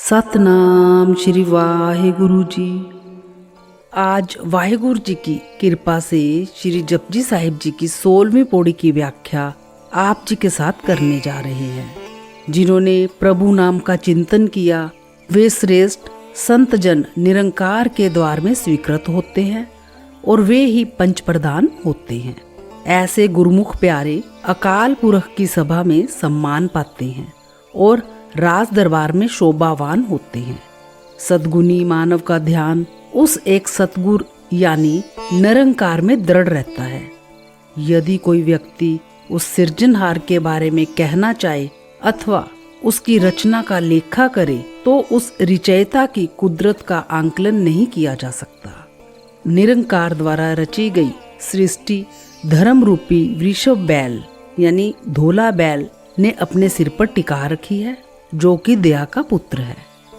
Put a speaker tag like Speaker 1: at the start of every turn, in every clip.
Speaker 1: सतनाम श्री वाहेगुरु जी। आज वाहेगुरु जी की कृपा से श्री जपजी साहिब जी की 16वीं पौड़ी की व्याख्या आप जी के साथ करने जा रहे हैं। जिन्होंने प्रभु नाम का चिंतन किया वे श्रेष्ठ संत जन निरंकार के द्वार में स्वीकृत होते हैं और वे ही पंच प्रधान होते हैं। ऐसे गुरुमुख प्यारे अकाल पुरख की सभा में सम्मान पाते हैं और राज दरबार में शोभावान होते हैं। सद्गुणी मानव का ध्यान उस एक सतगुर यानी निरंकार में दृढ़ रहता है। यदि कोई व्यक्ति उस सृजनहार के बारे में कहना चाहे अथवा उसकी रचना का लेखा करे तो उस रचयिता की कुदरत का आंकलन नहीं किया जा सकता। निरंकार द्वारा रची गई सृष्टि धर्म रूपी वृषभ बैल यानी धोला बैल ने अपने सिर पर टिका रखी है, जो कि दया का पुत्र है।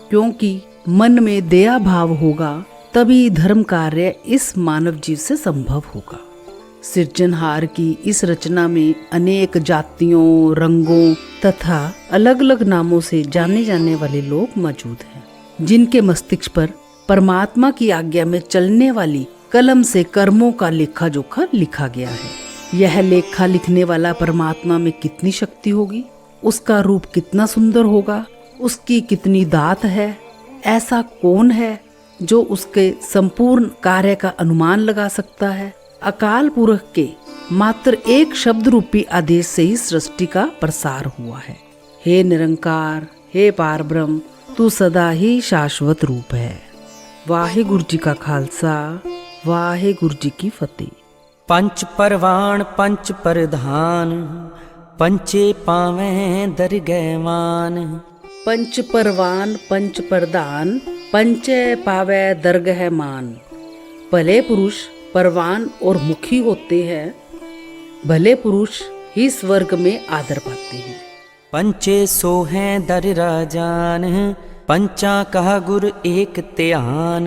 Speaker 1: क्योंकि मन में दया भाव होगा तभी धर्म कार्य इस मानव जीव से संभव होगा। सृजनहार की इस रचना में अनेक जातियों, रंगों तथा अलग अलग नामों से जाने जाने वाले लोग मौजूद हैं, जिनके मस्तिष्क पर परमात्मा की आज्ञा में चलने वाली कलम से कर्मों का लेखा जोखा लिखा गया है। यह लेखा लिखने वाला परमात्मा में कितनी शक्ति होगी, उसका रूप कितना सुंदर होगा, उसकी कितनी दात है, ऐसा कौन है जो उसके संपूर्ण कार्य का अनुमान लगा सकता है। अकाल पुरख के मात्र एक शब्द रूपी आदेश से ही सृष्टि का प्रसार हुआ है। हे निरंकार, हे पारब्रह्म, तू सदा ही शाश्वत रूप है। वाहेगुरु जी का खालसा, वाहेगुरु जी की फतेह।
Speaker 2: पंच परवान पंच प्रधान, पंचे पावें दरगह मान।
Speaker 1: पंच परवान पंच प्रधान, पंचे पावे दरगह मान। भले पुरुष परवान और मुखी होते हैं, भले पुरुष ही स्वर्ग में आदर पाते हैं।
Speaker 2: पंचे सोहें दर राजान, पंचा कहा गुर एक त्यान।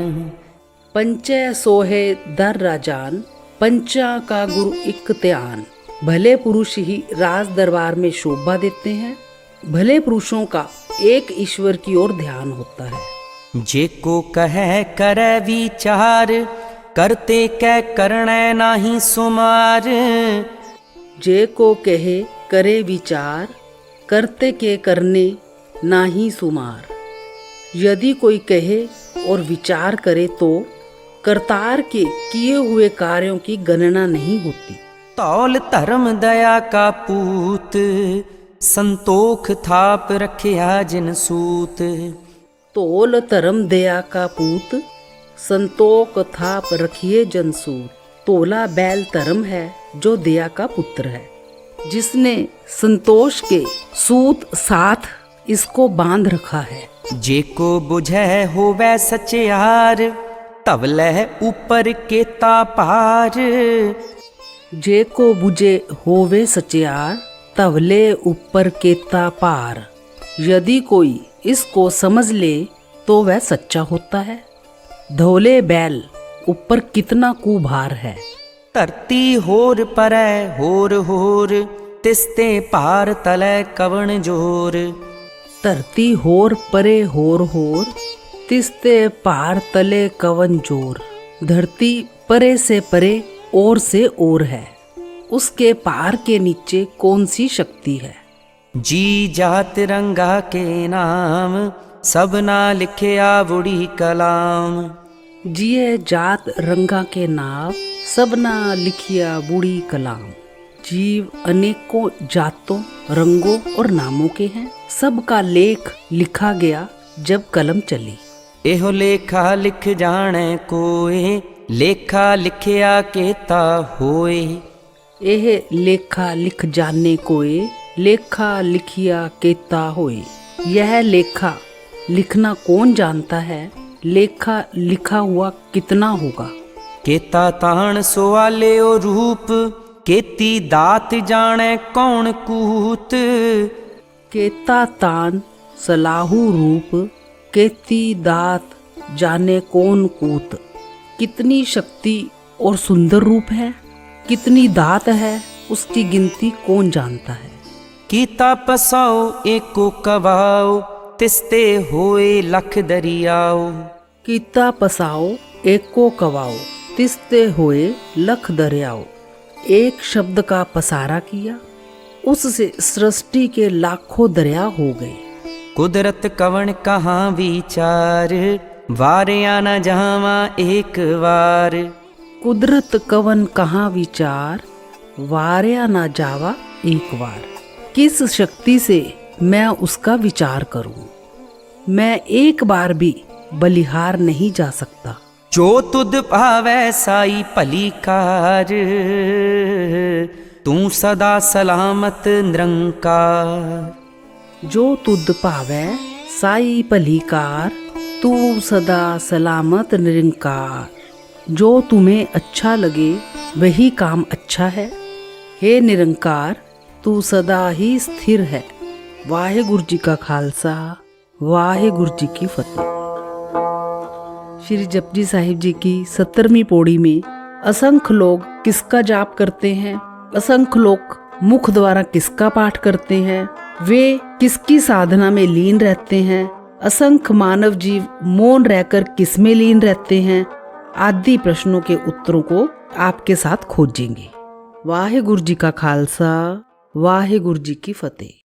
Speaker 1: पंचे सोहे दर राजान, पंचा का गुरु एक त्यान। भले पुरुष ही राज दरबार में शोभा देते हैं। भले पुरुषों का एक ईश्वर की ओर ध्यान होता है।
Speaker 2: जे को कहे करे विचार, करते कै करने नाही सुमार।
Speaker 1: जे को कहे करे विचार, करते के करने नाही सुमार। यदि कोई कहे और विचार करे तो करतार के किए हुए कार्यों की गणना नहीं होती।
Speaker 2: तौल धर्म दया का पूत, संतोख थाप रखिया जिन सूत।
Speaker 1: तोल धर्म दया का पूत, संतोख थाप रखिए जनसूत। तोला बैल धर्म है जो दया का पुत्र है, जिसने संतोष के सूत साथ इसको बांध रखा है।
Speaker 2: जे को बुझे होवे सचियार, तवलह ऊपर केता पार।
Speaker 1: जे को बुझे होवे सचियार, तवले ऊपर केता पार। यदि कोई इसको समझ ले तो वह सच्चा होता है। धोले बैल ऊपर कितना कुभार है।
Speaker 2: धरती होर परै होर होर, तिस्ते पार तले कवन जोर।
Speaker 1: धरती होर परे होर होर, तिस्ते पार तले कवन जोर। धरती परे से परे और से और है, उसके पार के नीचे कौन सी शक्ति है।
Speaker 2: जी जात रंगा के नाम, सबना लिखिया बुढ़ी कलाम।
Speaker 1: जिये जात रंगा के नाम, सबना लिखिया बूढ़ी कलाम। जीव अनेकों जातों, रंगों और नामों के हैं। सबका लेख लिखा गया जब कलम चली।
Speaker 2: एहो लेखा लिख जाने कोय, लेखा लिखिया केता होए।
Speaker 1: एह लेखा लिख जाने कोय, लेखा लिखिया केता होए। यह लेखा लिखना कौन जानता है, लेखा लिखा हुआ कितना होगा।
Speaker 2: केता ताण सोआले ओ रूप, केती दात जाने कौन कूत।
Speaker 1: केता तान सलाहू रूप, केती दात जाने कौन कूत। कितनी शक्ति और सुंदर रूप है, कितनी दात है, उसकी गिनती कौन जानता है।
Speaker 2: कीता पसाओ एको कवाओ, तिसते होए लख दरियाओ।
Speaker 1: कीता पसाओ एको कवाओ, तिसते होए लख दरियाओ। एक शब्द का पसारा किया, उससे सृष्टि के लाखों दरिया हो गए।
Speaker 2: कुदरत कवन कहाँ विचार, वारया न जावा एक बार।
Speaker 1: कुदरत कवन कहाँ विचार, वारया ना जावा एक बार। किस शक्ति से मैं उसका विचार करूं, मैं एक बार भी बलिहार नहीं जा सकता।
Speaker 2: जो तुद पावै साई भली कार, तू सदा सलामत निरंकार।
Speaker 1: जो तुद पावै साई भली कार, तू सदा सलामत निरंकार। जो तुम्हें अच्छा लगे वही काम अच्छा है। हे निरंकार, तू सदा ही स्थिर है। वाहेगुरु जी का खालसा, वाहेगुरु जी की फतेह। श्री जपजी साहिब जी की 17वीं पौड़ी में असंख्य लोग किसका जाप करते हैं, असंख्य लोग मुख द्वारा किसका पाठ करते हैं, वे किसकी साधना में लीन रहते हैं, असंख्य मानव जीव मौन रहकर किस में लीन रहते हैं, आदि प्रश्नों के उत्तरों को आपके साथ खोजेंगे। वाहेगुरु जी का खालसा, वाहेगुरु जी की फतेह।